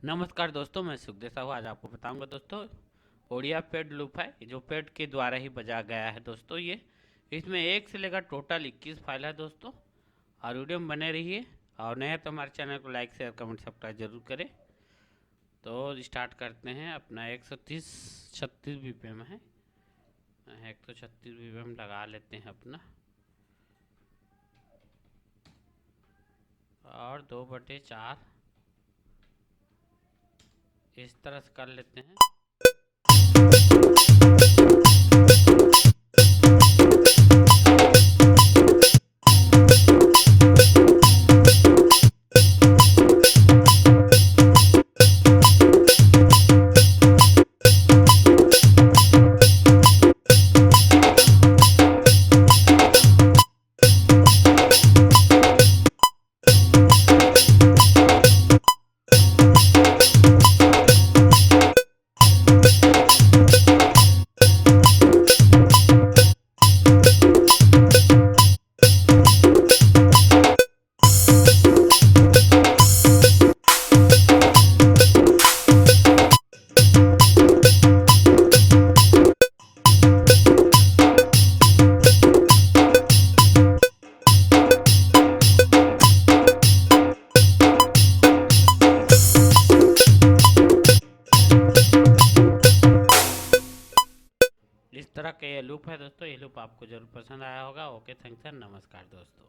नमस्कार दोस्तों, मैं सुखदेव साहू। आज आपको बताऊंगा दोस्तों ओडिया पैड लूप है जो पैड के द्वारा ही बजा गया है दोस्तों। ये इसमें 1 से लेकर टोटल 21 फाइल है दोस्तों। और वीडियो में बने रहिए और नया तो हमारे चैनल को लाइक शेयर कमेंट सब्सक्राइब जरूर करें। तो स्टार्ट करते हैं। अपना 136 BPM है, 136 BPM लगा लेते हैं अपना और 2/4 इस तरह से कर लेते हैं। इस तरह का ये लूप है दोस्तों। ये लूप आपको जरूर पसंद आया होगा। ओके, थैंक्स एंड नमस्कार दोस्तों।